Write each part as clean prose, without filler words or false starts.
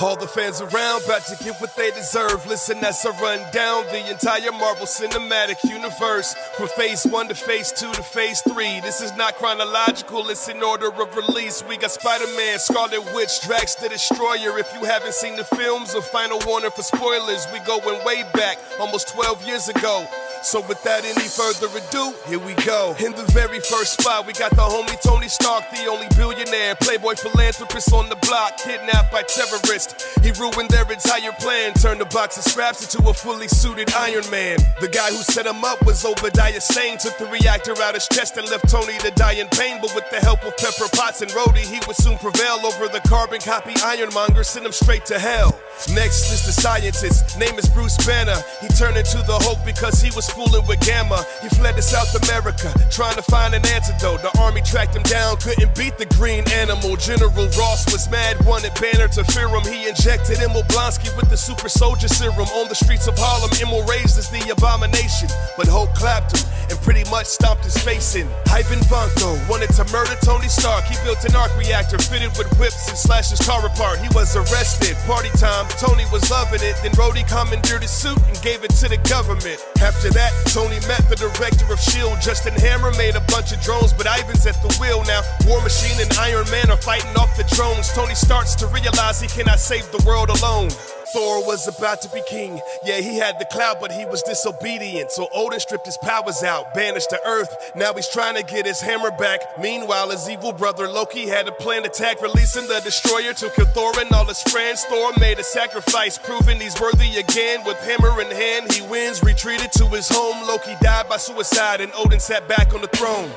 All the fans around about to get what they deserve. Listen as I run down the entire Marvel Cinematic Universe. From Phase 1 to Phase 2 to Phase 3. This is not chronological, it's in order of release. We got Spider-Man, Scarlet Witch, Drax the Destroyer. If you haven't seen the films, a final warning for spoilers. We going way back, almost 12 years ago. So without any further ado, here we go. In the very first spot, we got the homie Tony Stark, the only billionaire, playboy philanthropist on the block, kidnapped by terrorists. He ruined their entire plan, turned a box of scraps into a fully suited Iron Man. The guy who set him up was Obadiah Stane, took the reactor out his chest and left Tony to die in pain. But with the help of Pepper Potts and Rhodey, he would soon prevail over the carbon copy Ironmonger, send him straight to hell. Next is the scientist, name is Bruce Banner. He turned into the Hulk because he was fooling with Gamma. He fled to South America, trying to find an antidote. The army tracked him down, couldn't beat the green animal. General Ross was mad, wanted Banner to fear him. He injected Emil Blonsky with the super soldier serum. On the streets of Harlem, Emil raised as the abomination, but Hulk clapped him and pretty much stomped his face in. Ivan Vanko wanted to murder Tony Stark. He built an arc reactor fitted with whips and slashed his car apart. He was arrested, party time, Tony was loving it. Then Rhodey commandeered his suit and gave it to the government. After that, Tony met the director of S.H.I.E.L.D. Justin Hammer made a bunch of drones, but Ivan's at the wheel now. War Machine and Iron Man are fighting off the drones. Tony starts to realize he cannot save the world alone. Thor was about to be king. Yeah, he had the clout, but he was disobedient. So Odin stripped his powers out, banished to Earth. Now he's trying to get his hammer back. Meanwhile, his evil brother Loki had a planned attack, releasing the Destroyer to kill Thor and all his friends. Thor made a sacrifice, proving he's worthy again. With hammer in hand, he wins, retreated to his home. Loki died by suicide, and Odin sat back on the throne.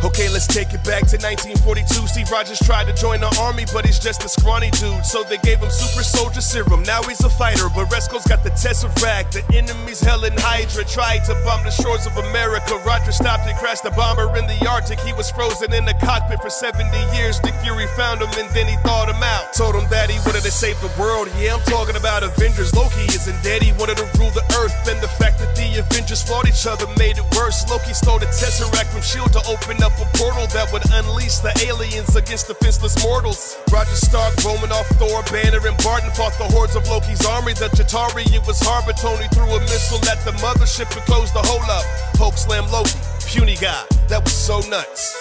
Okay, let's take it back to 1942. Steve Rogers tried to join the army, but he's just a scrawny dude. So they gave him super soldier serum. Now he's a fighter, but Resco's got the Tesseract. The enemy's Helen Hydra tried to bomb the shores of America. Rogers stopped and crashed the bomber in the Arctic. He was frozen in the cockpit for 70 years. Nick Fury found him and then he thawed him out. Told him that he wanted to save the world. Yeah, I'm talking about Avengers. Loki isn't dead, he wanted to rule the earth. And the fact that the Avengers fought each other made it worse. Loki stole the Tesseract from S.H.I.E.L.D. to open up a portal that would unleash the aliens against defenseless mortals. Roger Stark, roaming off Thor, Banner, and Barton fought the hordes of Loki's army. The Chitauri, it was hard, but Tony threw a missile at the mothership and closed the hole up. Hulk slammed Loki, puny guy, that was so nuts.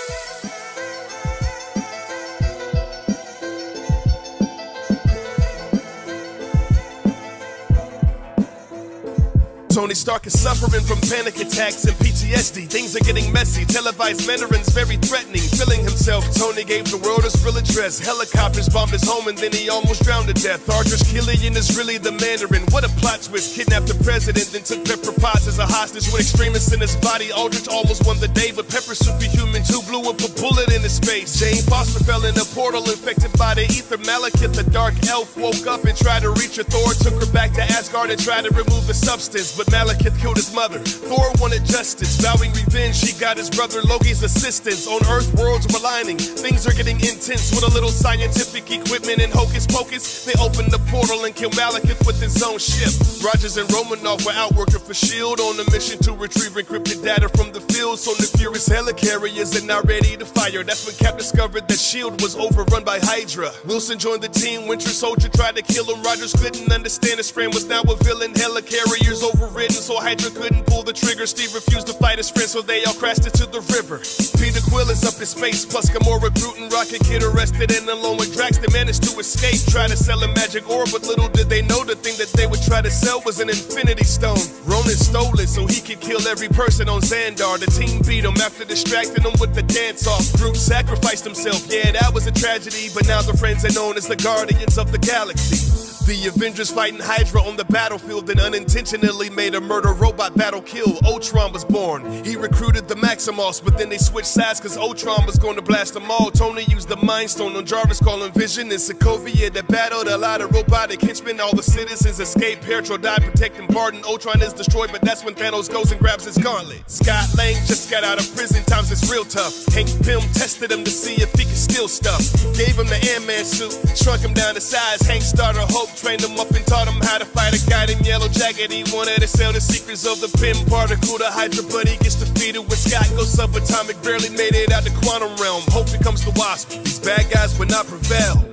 Tony Stark is suffering from panic attacks and PTSD. Things are getting messy. Televised Mandarin's very threatening. Feeling himself, Tony gave the world his real address. Helicopters bombed his home and then he almost drowned to death. Ardris Killian is really the Mandarin. What a plot twist. Kidnapped the president, then took Pepper Potts as a hostage with extremists in his body. Aldrich almost won the day, but Pepper superhuman too blew up a bullet into space. Jane Foster fell in a portal infected by the ether. Malekith, the dark elf, woke up and tried to reach her. Thor took her back to Asgard and tried to remove the substance, but Malekith killed his mother. Thor wanted justice, vowing revenge. He got his brother Loki's assistance. On Earth, worlds were aligning. Things are getting intense with a little scientific equipment and hocus pocus. They opened the portal and killed Malekith with his own ship. Rogers and Romanoff were out working for S.H.I.E.L.D. on a mission to retrieve encrypted data from the field. So the furious helicarriers are now ready to fire. That's when Cap discovered that S.H.I.E.L.D. was overrun by Hydra. Wilson joined the team. Winter Soldier tried to kill him. Rogers couldn't understand his friend was now a villain. Helicarriers overridden, so Hydra couldn't pull the trigger. Steve refused to fight his friend, so they all crashed into the river. Peter Quill is up in space, plus Gamora, Groot, and Rocket Kid arrested, and along with Drax, they managed to escape. Try to sell a magic orb, but little did they know the thing that they would try to sell was an Infinity Stone. Ronan stole it so he could kill every person on Xandar. The team beat him after distracting him with the dance-off. Groot sacrificed himself, yeah, that was a tragedy, but now the friends are known as the Guardians of the Galaxy. The Avengers fighting Hydra on the battlefield and unintentionally made a murder robot battle kill. Ultron was born. He recruited the Maximoffs, but then they switched sides cause Ultron was going to blast them all. Tony used the Mind Stone on Jarvis, calling Vision and Sokovia that battled a lot of robotic henchmen. All the citizens escaped. Pietro died protecting Barton. Ultron is destroyed, but that's when Thanos goes and grabs his gauntlet. Scott Lang just got out of prison. Times it's real tough. Hank Pym tested him to see if he could steal stuff. Gave him the Ant-Man suit, shrunk him down to size. Hank started Hope, trained him up and taught him how to fight a guy in Yellow Jacket. He wanted to sell the secrets of the Pym particle to Hydra, but he gets defeated when Scott goes subatomic. Barely made it out the quantum realm. Hope becomes the Wasp. These bad guys would not prevail.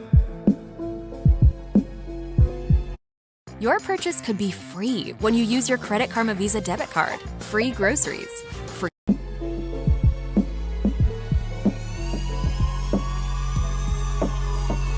Your purchase could be free when you use your Credit Karma Visa debit card. Free groceries. Free.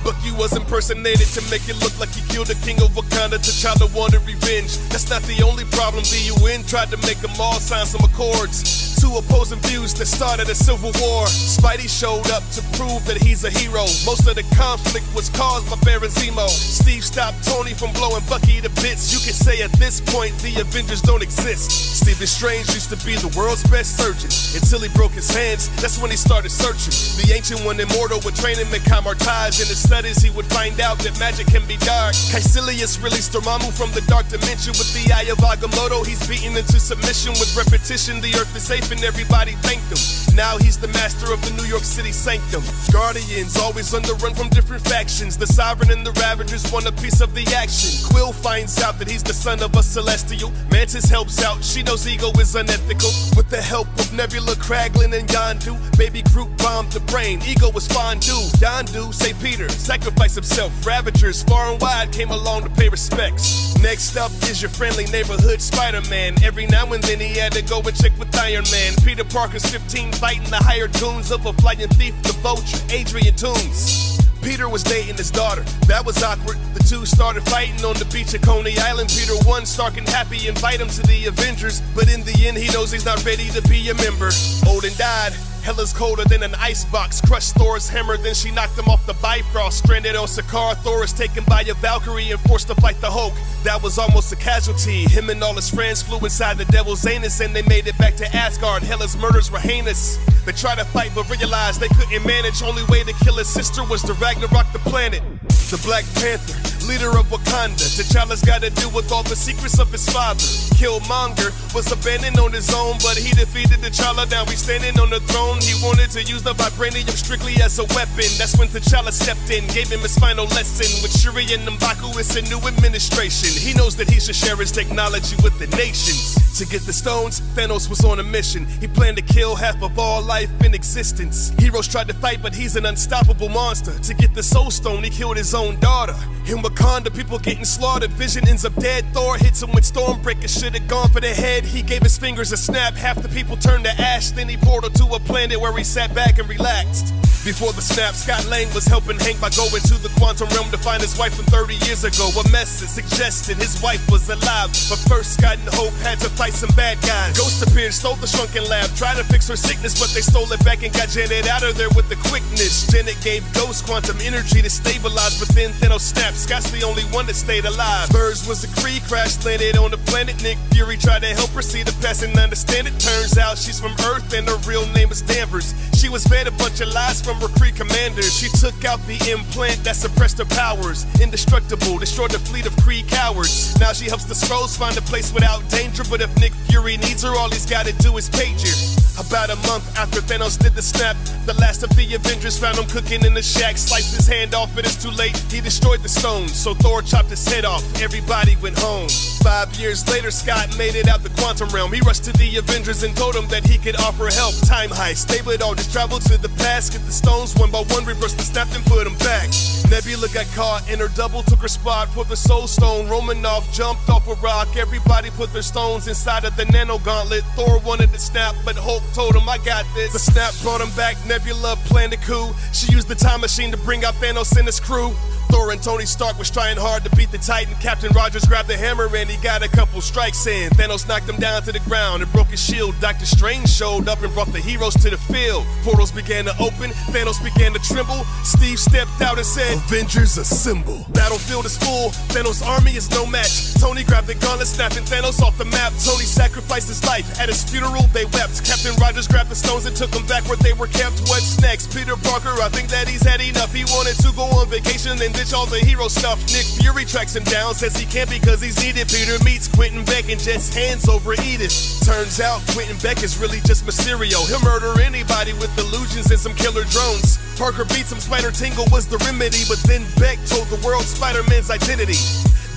Bucky was impersonated to make it look like he killed the king of Wakanda. T'Challa wanted revenge. That's not the only problem. The UN tried to make them all sign some accords. Two opposing views that started a civil war. Spidey showed up to prove that he's a hero. Most of the conflict was caused by Baron Zemo. Steve stopped Tony from blowing Bucky to bits. You could say at this point the Avengers don't exist. Stephen Strange used to be the world's best surgeon until he broke his hands. That's when he started searching. The Ancient One immortal would train him in Kamartaj. In his studies he would find out that magic can be dark. Caecilius released Dormammu from the dark dimension. With the Eye of Agamotto he's beaten into submission. With repetition the earth is safe and everybody thanked him. Now he's the master of the New York City sanctum. Guardians always on the run from different factions. The Sovereign and the Ravagers want a piece of the action. Quill finds out that he's the son of a Celestial. Mantis helps out, she knows ego is unethical. With the help of Nebula, Kraglin, and Yondu, Baby Groot bombed the brain, ego was fondue. Yondu, say Peter, sacrifice himself. Ravagers far and wide came along to pay respects. Next up is your friendly neighborhood Spider-Man. Every now and then he had to go and check with Iron Man. Peter Parker's 15 fighting the hired goons of a flying thief, the Vulture, Adrian Toomes. Peter was dating his daughter, that was awkward. The two started fighting on the beach at Coney Island. Peter won, Stark and Happy invite him to the Avengers, but in the end he knows he's not ready to be a member. Odin died, Hela's colder than an icebox. Crushed Thor's hammer, then she knocked him off the Bifrost. Stranded on Sakaar, Thor is taken by a Valkyrie and forced to fight the Hulk. That was almost a casualty. Him and all his friends flew inside the Devil's Anus and they made it back to Asgard. Hela's murders were heinous. They tried to fight but realized they couldn't manage. Only way to kill his sister was to Ragnarok the planet. The Black Panther, leader of Wakanda. T'Challa's gotta deal with all the secrets of his father. Killmonger was abandoned on his own, but he defeated T'Challa. Now he's standing on the throne. He wanted to use the vibranium strictly as a weapon. That's when T'Challa stepped in, gave him his final lesson. With Shuri and M'Baku, it's a new administration. He knows that he should share his technology with the nations. To get the stones, Thanos was on a mission. He planned to kill half of all life in existence. Heroes tried to fight, but he's an unstoppable monster. To get the Soul Stone, he killed his own daughter. In Wakanda, people getting slaughtered. Vision ends up dead. Thor hits him with Stormbreaker. Should've gone for the head. He gave his fingers a snap. Half the people turned to ash. Then he portaled to a planet where he sat back and relaxed. Before the snap, Scott Lang was helping Hank by going to the quantum realm to find his wife from 30 years ago. A message suggested his wife was alive, but first Scott and Hope had to fight some bad guys. Ghost appeared, stole the shrunken lab, tried to fix her sickness, but they stole it back and got Janet out of there with the quickness. Janet gave Ghost quantum energy to stabilize, but then Thanos snapped. Scott's the only one that stayed alive. Birds was a Kree, crash landed on the planet. Nick Fury tried to help her see the past and understand it. Turns out she's from Earth and her real name is Danvers. She was fed a bunch of lies from her Kree commanders. She took out the implant that suppressed her powers. Indestructible, destroyed the fleet of Kree cowards. Now she helps the Skrulls find a place without danger. But if Nick Fury needs her, all he's gotta do is page her. About a month after Thanos did the snap, the last of the Avengers found him cooking in the shack. Sliced his hand off, but it's too late. He destroyed the stones, so Thor chopped his head off. Everybody went home. 5 years later, Scott made it out the quantum realm. He rushed to the Avengers and told them that he could offer help. Time heist, they would all just travel to the past, get the stones one by one, reverse the snap and put them back. Nebula got caught and her double took her spot for the Soul Stone. Romanoff jumped off a rock. Everybody put their stones inside of the nano gauntlet. Thor wanted to snap, but Hulk told him, I got this. The snap brought him back. Nebula planned a coup. She used the time machine to bring out Thanos and his crew. Thor and Tony Stark was trying hard to beat the Titan. Captain Rogers grabbed the hammer and he got a couple strikes in. Thanos knocked him down to the ground and broke his shield. Doctor Strange showed up and brought the heroes to the field. Portals began to open, Thanos began to tremble. Steve stepped out and said, Avengers assemble. Battlefield is full, Thanos' army is no match. Tony grabbed the gauntlet, snapping Thanos off the map. Tony sacrificed his life, at his funeral they wept. Captain Rogers grabbed the stones and took them back where they were kept. What's next? Peter Parker, I think that he's had enough. He wanted to go on vacation and ditch all the hero stuff. Nick Fury tracks him down, says he can't because he's needed. Peter meets Quentin Beck and jets hands over Edith. Turns out Quentin Beck is really just Mysterio. He'll murder anybody with illusions and some killer drones. Parker beats him, Spider Tingle was the remedy, but then Beck told the world Spider-Man's identity.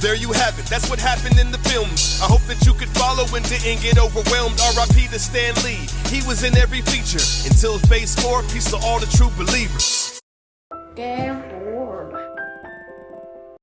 There you have it, that's what happened in the films. I hope that you could follow and didn't get overwhelmed. R.I.P. to Stan Lee, he was in every feature. Until phase 4, peace to all the true believers. Game.